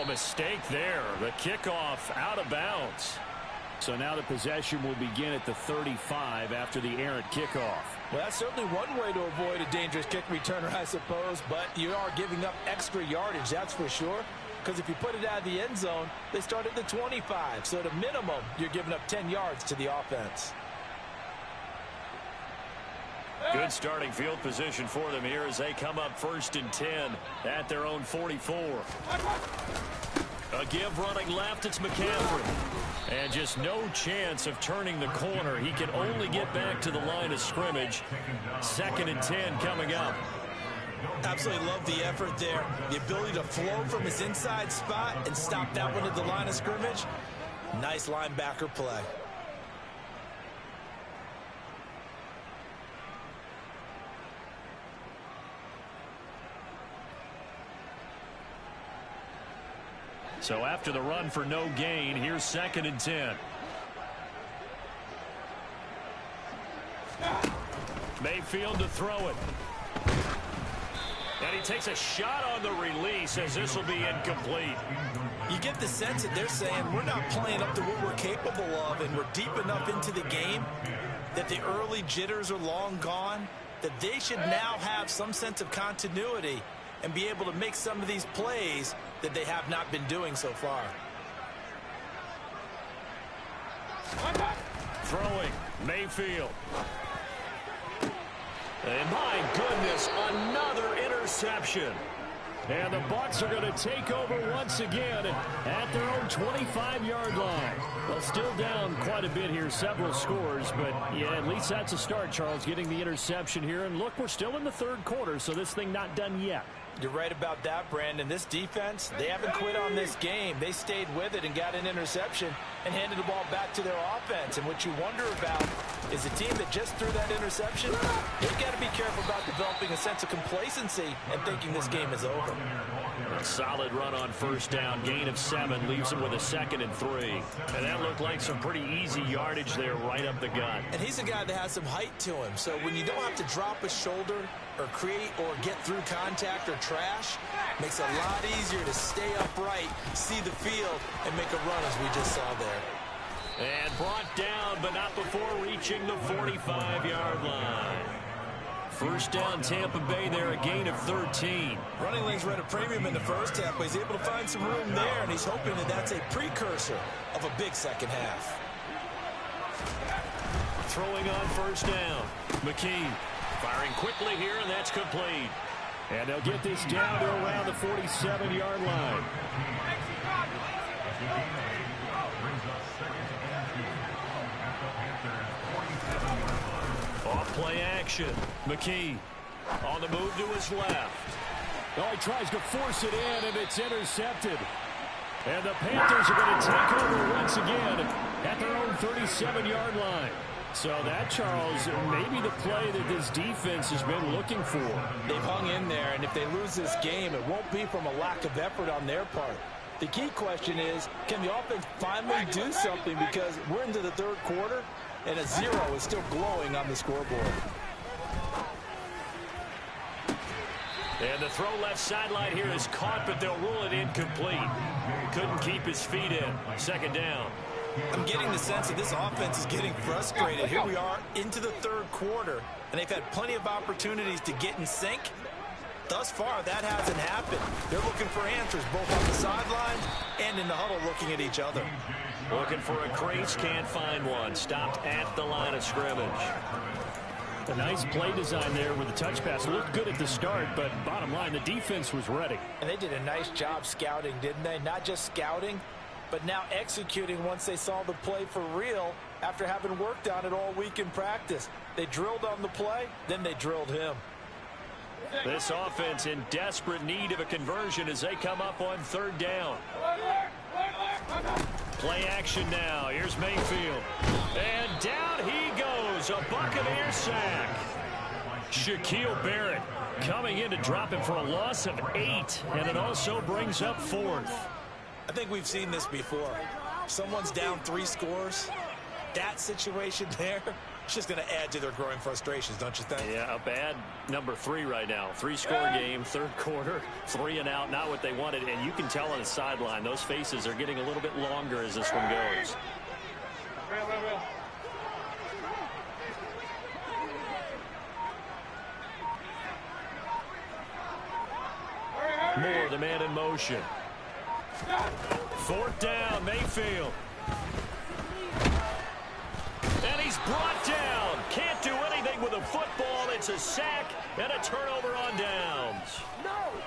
mistake there. The kickoff out of bounds. So now the possession will begin at the 35 after the errant kickoff. Well, that's certainly one way to avoid a dangerous kick returner, I suppose, but you are giving up extra yardage, that's for sure. Because if you put it out of the end zone, they start at the 25. So at a minimum, you're giving up 10 yards to the offense. Good starting field position for them here as they come up 1st and 10 at their own 44. A give running left, it's McCaffrey. And just no chance of turning the corner. He can only get back to the line of scrimmage. 2nd and 10 coming up. Absolutely love the effort there. The ability to flow from his inside spot and stop that one at the line of scrimmage. Nice linebacker play. So after the run for no gain, here's 2nd and 10. Mayfield to throw it. And he takes a shot on the release as this will be incomplete. You get the sense that they're saying we're not playing up to what we're capable of, and we're deep enough into the game that the early jitters are long gone, that they should now have some sense of continuity and be able to make some of these plays that they have not been doing so far. Throwing, Mayfield. And my goodness, another interception. And the Bucs are going to take over once again at their own 25-yard line. Well, still down quite a bit here, several scores, but yeah, at least that's a start, Charles, getting the interception here. And look, we're still in the 3rd quarter, so this thing not done yet. You're right about that, Brandon. This defense, they haven't quit on this game. They stayed with it and got an interception and handed the ball back to their offense. And what you wonder about is a team that just threw that interception, they've got to be careful about developing a sense of complacency and thinking this game is over. A solid run on 1st down. Gain of 7 leaves him with a 2nd and 3. And that looked like some pretty easy yardage there right up the gut. And he's a guy that has some height to him. So when you don't have to drop a shoulder or create or get through contact or trash, makes it a lot easier to stay upright, see the field, and make a run as we just saw there. And brought down, but not before reaching the 45-yard line. 1st down, Tampa Bay there, a gain of 13. Running lanes were at a premium in the 1st half, but he's able to find some room there, and he's hoping that that's a precursor of a big 2nd half. Throwing on 1st down, McKee. Firing quickly here, and that's complete. And they'll get this down to around the 47-yard line. Off play action. McKee on the move to his left. Oh, he tries to force it in, and it's intercepted. And the Panthers are going to take over once again at their own 37-yard line. So that, Charles, maybe the play that this defense has been looking for. They've hung in there, and if they lose this game, it won't be from a lack of effort on their part. The key question is, can the offense finally do something, because we're into the 3rd quarter, and a 0 is still glowing on the scoreboard. And the throw left sideline here is caught, but they'll rule it incomplete. Couldn't keep his feet in. 2nd down. I'm getting the sense that this offense is getting frustrated. Here we are into the 3rd quarter, and they've had plenty of opportunities to get in sync. Thus far, that hasn't happened. They're looking for answers both on the sidelines and in the huddle looking at each other. Looking for a crease, can't find one. Stopped at the line of scrimmage. A nice play design there with the touch pass. It looked good at the start, but bottom line, the defense was ready. And they did a nice job scouting, didn't they? Not just scouting, but now executing once they saw the play for real after having worked on it all week in practice. They drilled on the play, then they drilled him. This offense in desperate need of a conversion as they come up on 3rd down. Play action now. Here's Mayfield. And down he goes. A Buccaneer sack. Shaquille Barrett coming in to drop him for a loss of 8. And it also brings up 4th. I think we've seen this before. Someone's down 3 scores. That situation there, It's just going to add to their growing frustrations, don't you think? Yeah, a bad number 3 right now. 3-score game, third quarter, 3 and out, not what they wanted. And you can tell on the sideline, those faces are getting a little bit longer as this one goes. Moore, the man in motion. 4th down, Mayfield. And he's brought down. Can't do anything with a football. It's a sack and a turnover on downs.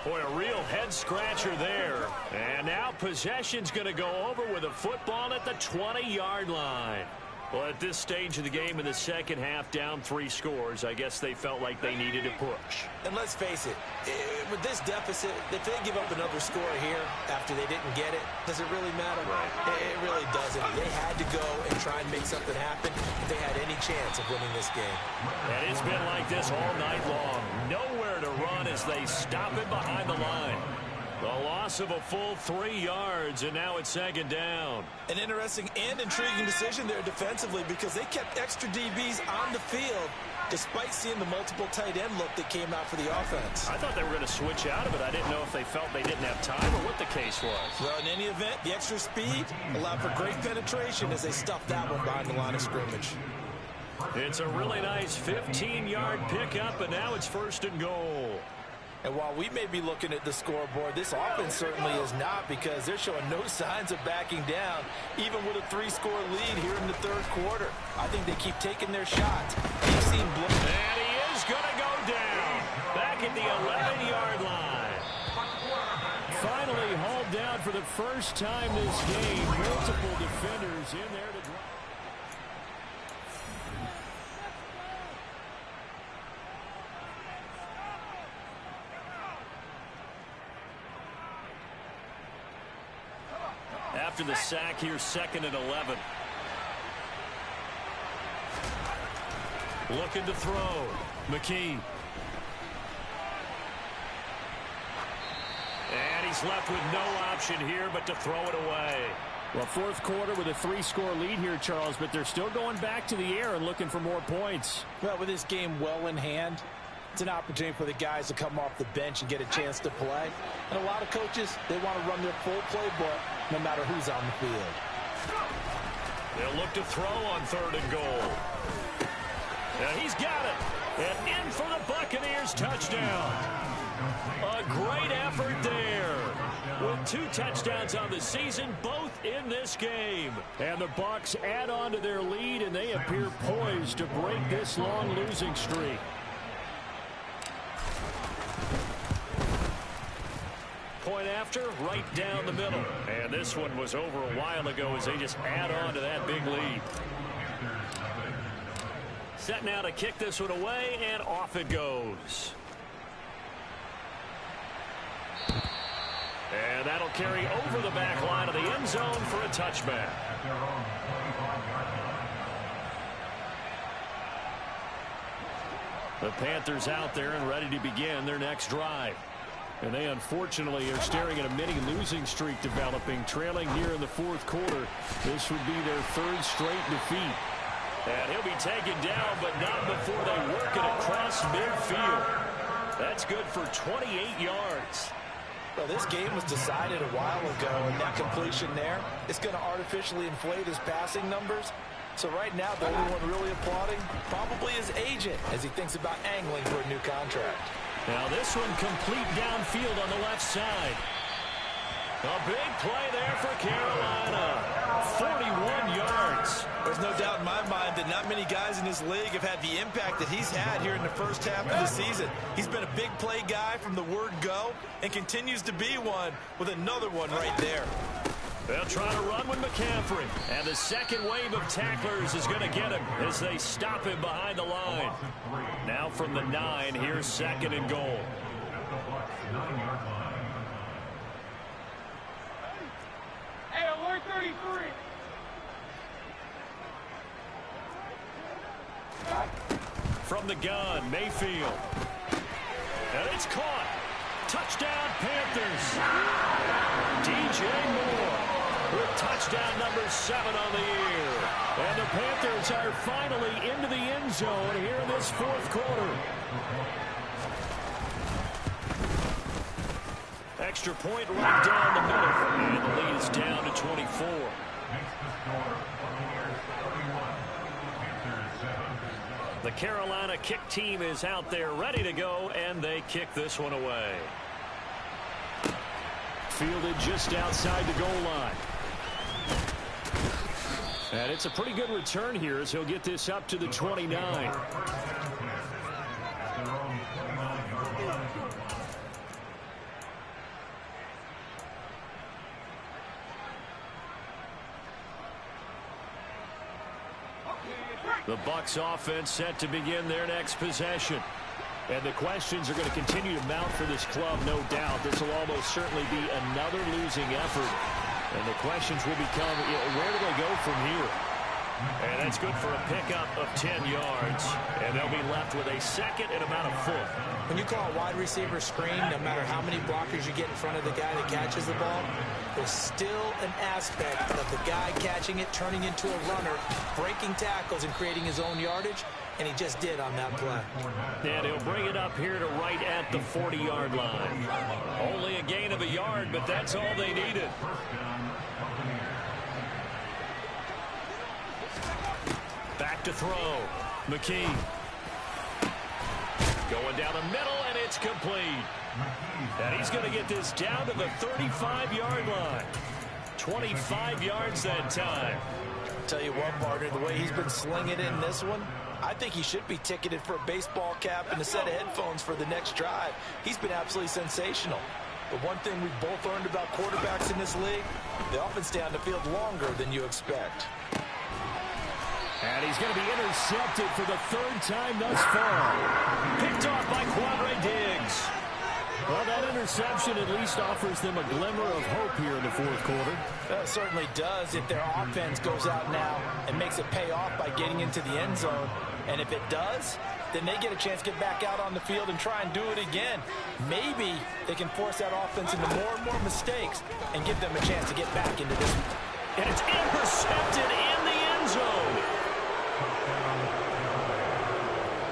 Boy, a real head-scratcher there. And now possession's going to go over with a football at the 20-yard line. Well, at this stage of the game in the second half, down 3 scores, I guess they felt like they needed to push. And let's face it, with this deficit, if they give up another score here after they didn't get it, does it really matter? Right. It really doesn't. They had to go and try and make something happen if they had any chance of winning this game. And it's been like this all night long. Nowhere to run as they stop it behind the line. The loss of a full 3 yards, and now it's 2nd down. An interesting and intriguing decision there defensively because they kept extra DBs on the field despite seeing the multiple tight end look that came out for the offense. I thought they were going to switch out of it. I didn't know if they felt they didn't have time or what the case was. Well, in any event, the extra speed allowed for great penetration as they stuffed that one behind the line of scrimmage. It's a really nice 15-yard pickup, and now it's 1st and goal. And while we may be looking at the scoreboard, this offense certainly is not because they're showing no signs of backing down, even with a 3-score lead here in the 3rd quarter. I think they keep taking their shots. They've seen blood. And he is going to go down back at the 11-yard line. Finally hauled down for the first time this game. Multiple defenders in there to drop. After the sack, here's 2nd and 11. Looking to throw. McKee. And he's left with no option here but to throw it away. Well, 4th quarter with a 3-score lead here, Charles, but they're still going back to the air and looking for more points. Well, with this game well in hand, it's an opportunity for the guys to come off the bench and get a chance to play. And a lot of coaches, they want to run their full playbook no matter who's on the field. They'll look to throw on 3rd and goal. And he's got it. And in for the Buccaneers touchdown. A great effort there. With 2 touchdowns on the season, both in this game. And the Bucs add on to their lead, and they appear poised to break this long losing streak. Point after, right down the middle. And this one was over a while ago as they just add on to that big lead. Set now to kick this one away, and off it goes. And that'll carry over the back line of the end zone for a touchback. The Panthers out there and ready to begin their next drive. And they unfortunately are staring at a mini losing streak developing, trailing here in the 4th quarter. This would be their 3rd straight defeat. And he'll be taken down, but not before they work it across midfield. That's good for 28 yards. Well, this game was decided a while ago, and that completion there is going to artificially inflate his passing numbers. So right now, the only one really applauding probably his agent as he thinks about angling for a new contract. Now this one complete downfield on the left side. A big play there for Carolina. 41 yards. There's no doubt in my mind that not many guys in this league have had the impact that he's had here in the first half of the season. He's been a big play guy from the word go and continues to be one with another one right there. They'll try to run with McCaffrey. And the second wave of tacklers is going to get him as they stop him behind the line. Now from the 9, here's 2nd and goal. Hey, alert 33. From the gun, Mayfield. And it's caught. Touchdown, Panthers. DJ Moore. with touchdown number 7 on the year. And the Panthers are finally into the end zone here in this fourth quarter. Extra point right down the middle, and the lead is down to 24. The Carolina kick team is out there ready to go, and they kick this one away. Fielded just outside the goal line. And it's a pretty good return here as he'll get this up to the 29. The Bucs offense set to begin their next possession. And the questions are going to continue to mount for this club, no doubt. This will almost certainly be another losing effort. And the questions will become, where do they go from here? And that's good for a pickup of 10 yards. And they'll be left with a second and about a foot. When you call a wide receiver screen, no matter how many blockers you get in front of the guy that catches the ball, there's still an aspect of the guy catching it, turning into a runner, breaking tackles and creating his own yardage, and he just did on that play. And he'll bring it up here to right at the 40-yard line. Only a gain of a yard, but that's all they needed. Back to throw. McKee. Going down the middle, and it's complete. And he's going to get this down to the 35-yard line. 25 yards that time. Tell you what, partner, the way he's been slinging it in this one, I think he should be ticketed for a baseball cap and a set of headphones for the next drive. He's been absolutely sensational. But one thing we've both learned about quarterbacks in this league, they often stay on the field longer than you expect. And he's going to be intercepted for the third time thus far. Picked off by Quandre Diggs. Well, that interception at least offers them a glimmer of hope here in the fourth quarter. It certainly does if their offense goes out now and makes it pay off by getting into the end zone. And if it does, then they get a chance to get back out on the field and try and do it again. Maybe they can force that offense into more and more mistakes and give them a chance to get back into this. And it's intercepted in the end zone.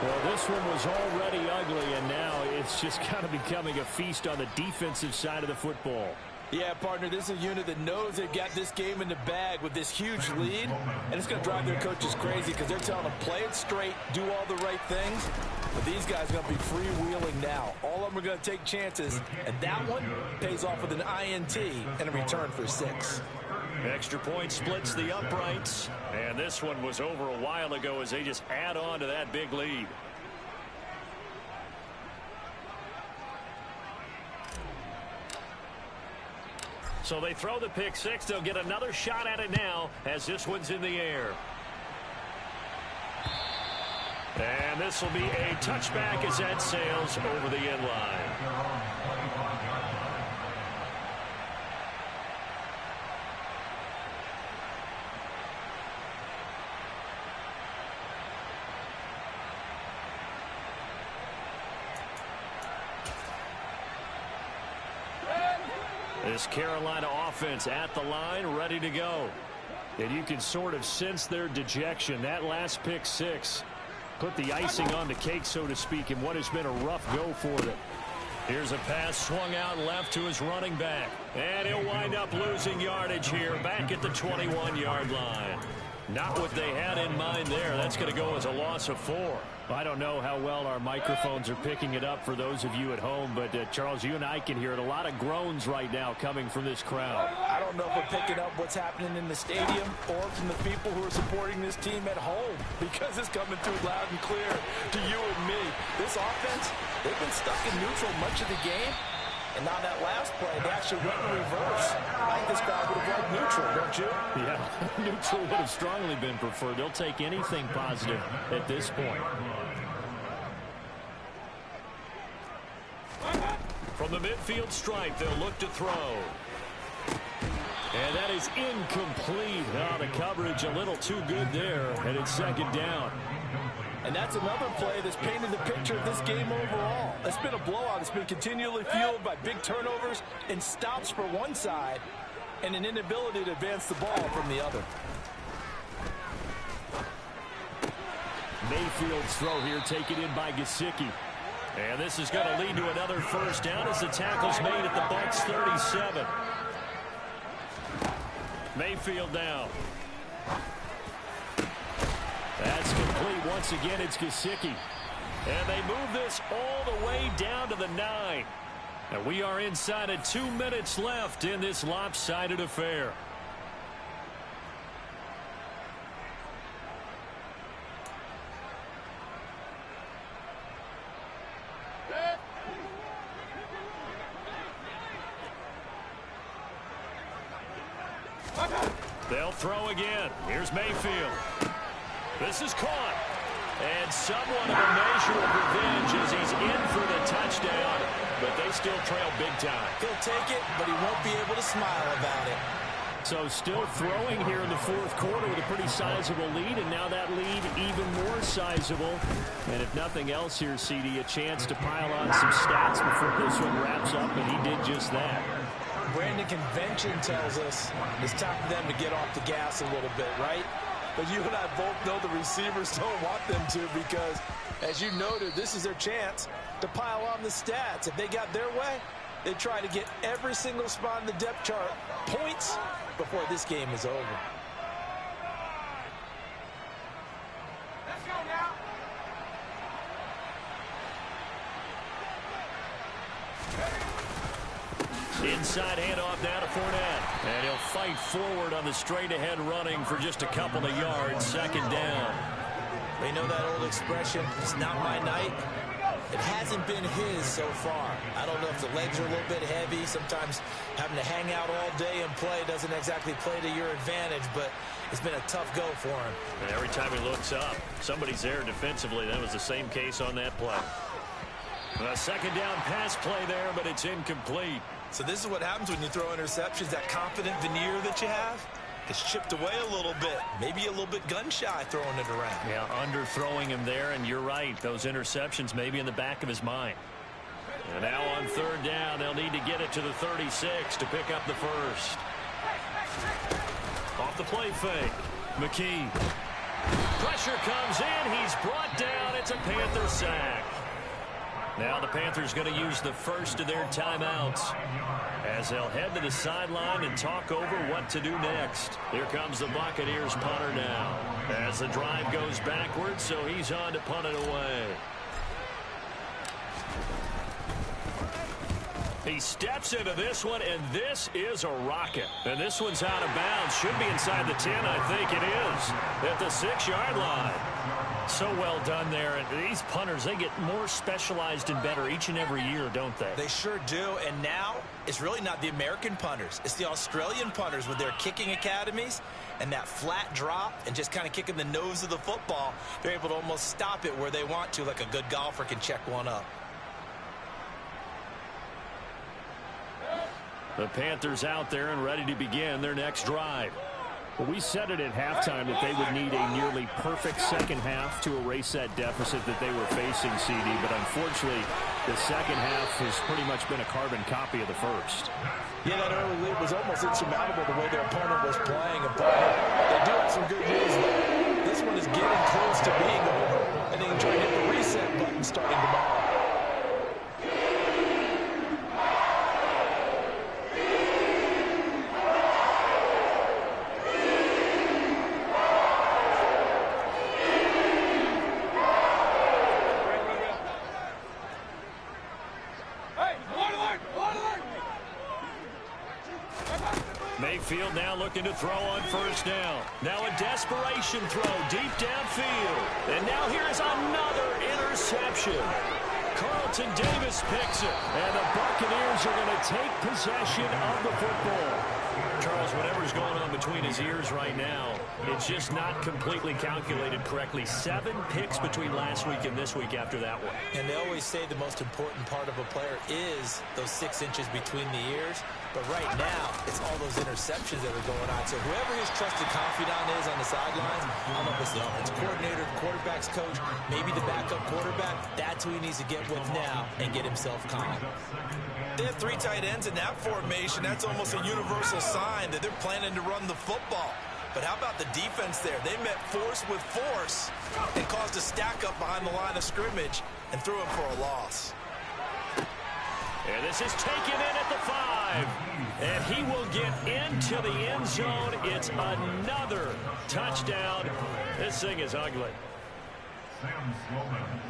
Well, this one was already ugly, and now it's just kind of becoming a feast on the defensive side of the football. Yeah, partner, this is a unit that knows they've got this game in the bag with this huge lead, and it's going to drive their coaches crazy because they're telling them play it straight, do all the right things. But these guys are going to be freewheeling now. All of them are going to take chances, and that one pays off with an INT and a return for 6. Extra point splits the uprights, and this one was over a while ago as they just add on to that big lead. So they throw the pick six. They'll get another shot at it now as this one's in the air. And this will be a touchback as that sails over the end line. This Carolina offense at the line, ready to go. And you can sort of sense their dejection. That last pick six put the icing on the cake, so to speak, in what has been a rough go for them. Here's a pass swung out left to his running back. And he'll wind up losing yardage here back at the 21-yard line. Not what they had in mind there. That's going to go as a loss of 4. I don't know how well our microphones are picking it up for those of you at home, but Charles, you and I can hear it. A lot of groans right now coming from this crowd. I don't know if we're picking up what's happening in the stadium or from the people who are supporting this team at home, because it's coming through loud and clear to you and me. This offense, they've been stuck in neutral much of the game. And now that last play, they actually went in reverse. I think this crowd would have liked neutral, don't you? Yeah, neutral would have strongly been preferred. They'll take anything positive at this point. From the midfield stripe, they'll look to throw. And that is incomplete. Oh, the coverage a little too good there, and it's second down. And that's another play that's painted the picture of this game overall. It's been a blowout. It's been continually fueled by big turnovers and stops for one side. and an inability to advance the ball from the other. Mayfield's throw here taken in by Gesicki. And this is going to lead to another first down as the tackle's made at the Bucs 37. Mayfield down. That's complete. Once again, it's Gesicki. And they move this all the way down to the 9. And we are inside of 2 minutes left in this lopsided affair. They'll throw again. Here's Mayfield. This is caught. And somewhat of a measure of revenge as he's in for the touchdown. But they still trail big time. He'll take it, but he won't be able to smile about it. So still throwing here in the fourth quarter with a pretty sizable lead. And now that lead even more sizable. And if nothing else here, CD, a chance to pile on some stats before this one wraps up. And he did just that. Brandon, convention tells us it's time for them to get off the gas a little bit, right? But you and I both know the receivers don't want them to because, as you noted, this is their chance to pile on the stats. If they got their way, they try to get every single spot in the depth chart points before this game is over. Let's go now. Inside handoff now to Fournette. And he'll fight forward on the straight-ahead running for just a couple of yards. Second down. They know that old expression, it's not my night. It hasn't been his so far. I don't know if the legs are a little bit heavy. Sometimes having to hang out all day and play doesn't exactly play to your advantage, but it's been a tough go for him. And every time he looks up, somebody's there defensively. That was the same case on that play. A second down pass play there, but it's incomplete. So this is what happens when you throw interceptions. That confident veneer that you have, it's chipped away a little bit. Maybe a little bit gun-shy throwing it around. Yeah, underthrowing him there, and you're right. Those interceptions may be in the back of his mind. And now on third down, they'll need to get it to the 36 to pick up the first. Off the play fake. McKee. Pressure comes in. He's brought down. It's a Panther sack. Now the Panthers going to use the first of their timeouts as they'll head to the sideline and talk over what to do next. Here comes the Buccaneers punter now as the drive goes backwards, so he's on to punt it away. He steps into this one, and this is a rocket. And this one's out of bounds. Should be inside the 10, I think it is, at the 6-yard line. So well done there. And these punters, they get more specialized and better each and every year, don't they? They sure do. And now it's really not the American punters. It's the Australian punters with their kicking academies and that flat drop and just kind of kicking the nose of the football. They're able to almost stop it where they want to, like a good golfer can check one up. The Panthers out there and ready to begin their next drive. Well, we said it at halftime that they would need a nearly perfect second half to erase that deficit that they were facing, CD. But unfortunately, the second half has pretty much been a carbon copy of the first. Yeah, that early lead was almost insurmountable the way their opponent was playing. And they do have some good news there. This one is getting close to being over. And they can try to hit the reset button starting tomorrow. Mayfield now looking to throw on first down. Now a desperation throw deep downfield. And now here's another interception. Carlton Davis picks it. And the Buccaneers are going to take possession of the football. Charles, Charles, whatever's going on between his ears right now, it's just not completely calculated correctly. 7 picks between last week and this week after that one. And they always say the most important part of a player is those 6 inches between the ears. But right now, it's all those interceptions that are going on. So whoever his trusted confidant is on the sidelines, I don't know if it's the offensive coordinator, the quarterback's coach, maybe the backup quarterback, that's who he needs to get with now and get himself calm. They have 3 tight ends in that formation. That's almost a universal sign that they're planning to run the football. But how about the defense there? They met force with force and caused a stack up behind the line of scrimmage and threw him for a loss. And this is taken in at the 5. And he will get into the end zone. It's another touchdown. This thing is ugly.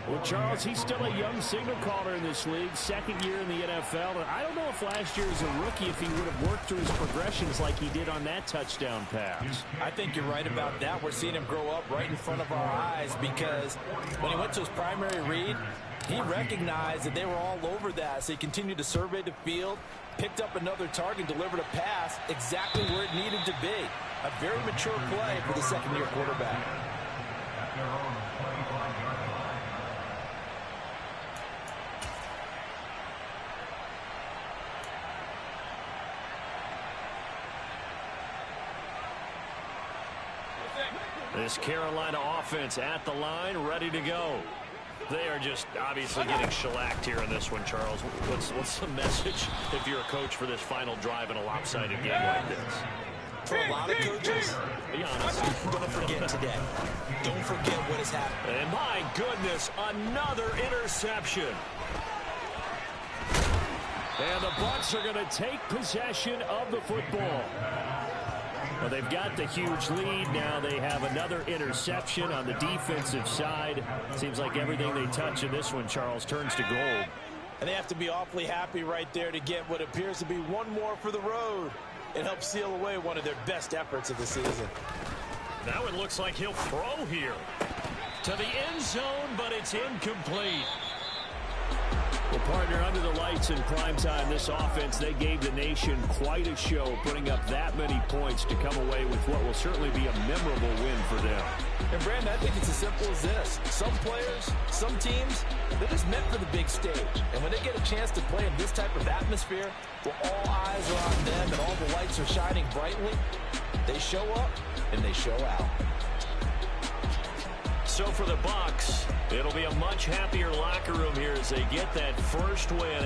Well, Charles, he's still a young signal caller in this league, 2nd year in the NFL. And I don't know if last year as a rookie, if he would have worked through his progressions like he did on that touchdown pass. I think you're right about that. We're seeing him grow up right in front of our eyes because when he went to his primary read, he recognized that they were all over that. So he continued to survey the field, picked up another target, delivered a pass exactly where it needed to be. A very mature play for the 2nd-year quarterback. This Carolina offense at the line, ready to go. They are just obviously getting shellacked here in this one, Charles. What's the message if you're a coach for this final drive in a lopsided game like this? For a lot of coaches, be honest, don't forget today. Don't forget what has happened. And my goodness, another interception. And the Bucs are going to take possession of the football. Well, they've got the huge lead. Now they have another interception on the defensive side. Seems like everything they touch in this one, Charles, turns to gold. And they have to be awfully happy right there to get what appears to be one more for the road. It helps seal away one of their best efforts of the season. That one looks like he'll throw here to the end zone, but it's incomplete. Well, partner, under the lights in primetime, this offense, they gave the nation quite a show, putting up that many points to come away with what will certainly be a memorable win for them. And, Brandon, I think it's as simple as this. Some players, some teams, they're just meant for the big stage. And when they get a chance to play in this type of atmosphere, where all eyes are on them and all the lights are shining brightly, they show up and they show out. So for the Bucs, it'll be a much happier locker room here as they get that first win.